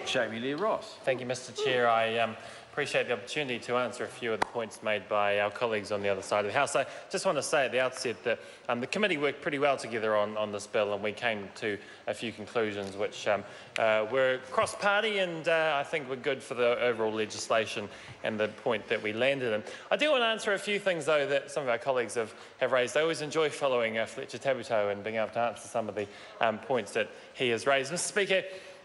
Jami-Lee Ross. Thank you, Mr Chair. I appreciate the opportunity to answer a few of the points made by our colleagues on the other side of the House. I just want to say at the outset that the committee worked pretty well together on this bill, and we came to a few conclusions which were cross-party and I think were good for the overall legislation and the point that we landed in. I do want to answer a few things, though, that some of our colleagues have raised. I always enjoy following Fletcher Tabuto and being able to answer some of the points that he has raised. Mr Speaker,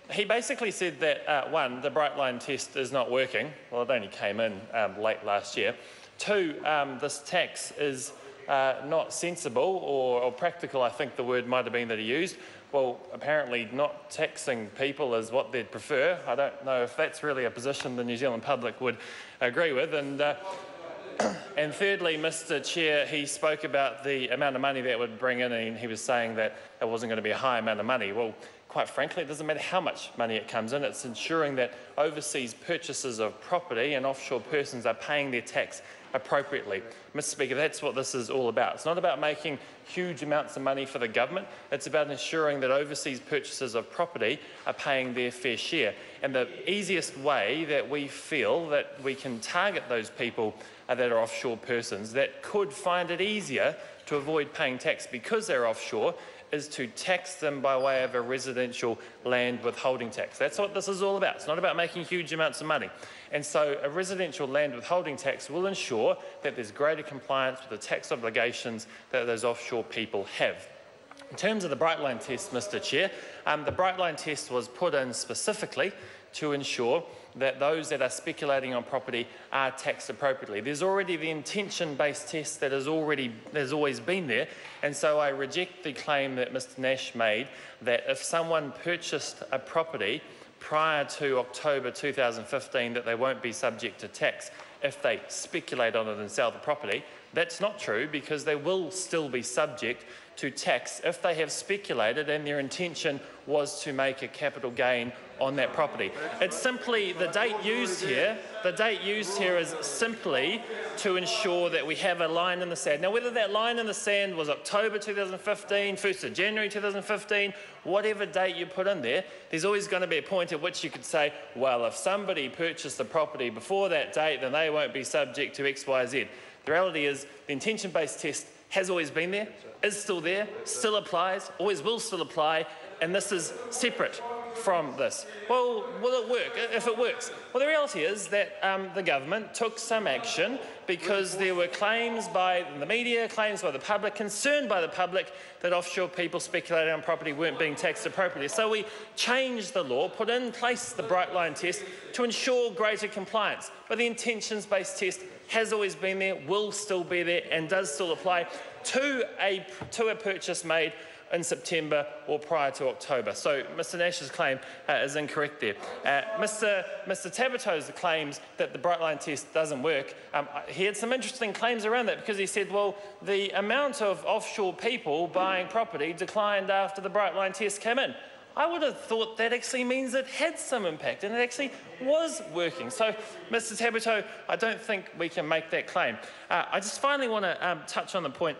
he basically said that, one, the Bright Line test is not working. Well, it only came in late last year. Two, this tax is not sensible or practical, I think the word might have been that he used. Well, apparently not taxing people is what they'd prefer. I don't know if that's really a position the New Zealand public would agree with. And thirdly, Mr Chair, he spoke about the amount of money that would bring in, and he was saying that it wasn't going to be a high amount of money. Well, quite frankly, it doesn't matter how much money it comes in. It's ensuring that overseas purchasers of property and offshore persons are paying their tax appropriately. Mr Speaker, that's what this is all about. It's not about making huge amounts of money for the government. It's about ensuring that overseas purchasers of property are paying their fair share. And the easiest way that we feel that we can target those people that are offshore persons that could find it easier to avoid paying tax because they're offshore is to tax them by way of a residential land withholding tax. That's what this is all about. It's not about making huge amounts of money. And so a residential land withholding tax will ensure that there's greater compliance with the tax obligations that those offshore people have. In terms of the Bright Line test, Mr Chair, the Bright Line test was put in specifically to ensure that those that are speculating on property are taxed appropriately. There's already the intention-based test that has always been there, and so I reject the claim that Mr Nash made that if someone purchased a property prior to October 2015 that they won't be subject to tax if they speculate on it and sell the property. That's not true, because they will still be subject to tax if they have speculated and their intention was to make a capital gain on that property. It's simply the date used here. The date used here is simply to ensure that we have a line in the sand. Now, whether that line in the sand was October 2015, 1st of January 2015, whatever date you put in there, there's always going to be a point at which you could say, well, if somebody purchased the property before that date, then they won't be subject to X, Y, Z. The reality is the intention-based test has always been there, is still there, still applies, always will still apply, and this is separate from this. Well, will it work? If it works? Well, the reality is that the government took some action because there were claims by the media, claims by the public, concern by the public that offshore people speculating on property weren't being taxed appropriately. So we changed the law, put in place the Bright Line test to ensure greater compliance. But the intentions-based test has always been there, will still be there, and does still apply to a purchase made in September or prior to October. So Mr Nash's claim is incorrect there. Mr Tabuto's claims that the Bright Line test doesn't work, he had some interesting claims around that, because he said, well, the amount of offshore people buying property declined after the Bright Line test came in. I would have thought that actually means it had some impact and it actually was working. So, Mr Tabuto, I don't think we can make that claim. I just finally want to touch on the point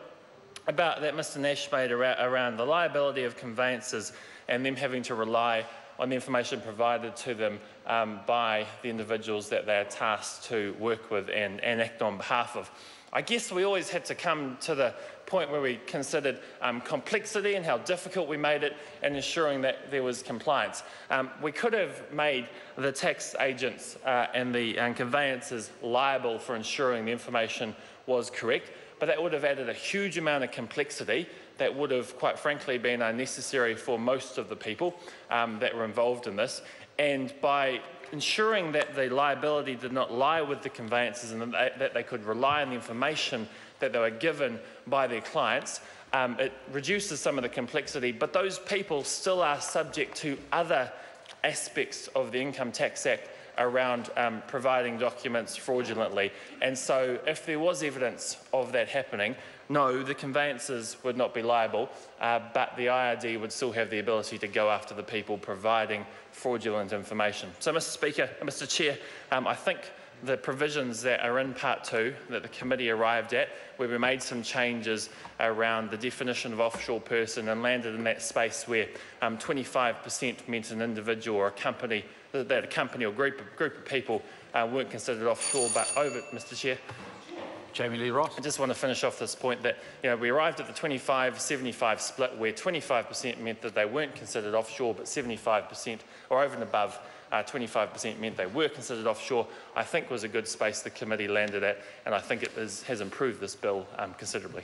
about that Mr Nash made around the liability of conveyancers and them having to rely on the information provided to them by the individuals that they are tasked to work with and act on behalf of. I guess we always had to come to the point where we considered complexity and how difficult we made it in ensuring that there was compliance. We could have made the tax agents and the conveyancers liable for ensuring the information was correct, but that would have added a huge amount of complexity that would have, quite frankly, been unnecessary for most of the people that were involved in this. And by ensuring that the liability did not lie with the conveyancers and that they could rely on the information that they were given by their clients, it reduces some of the complexity, but those people still are subject to other aspects of the Income Tax Act around providing documents fraudulently. And so if there was evidence of that happening, no, the conveyancers would not be liable, but the IRD would still have the ability to go after the people providing fraudulent information. So, Mr Speaker, Mr Chair, I think the provisions that are in Part 2 that the committee arrived at, where we made some changes around the definition of offshore person and landed in that space where 25% meant an individual or a company, that a company or group of people weren't considered offshore, but over, Mr Chair. Jami-Lee Ross. I just want to finish off this point that we arrived at the 25-75 split where 25% meant that they weren't considered offshore, but 75% or over and above 25% meant they were considered offshore. I think was a good space the committee landed at, and I think it has improved this bill considerably.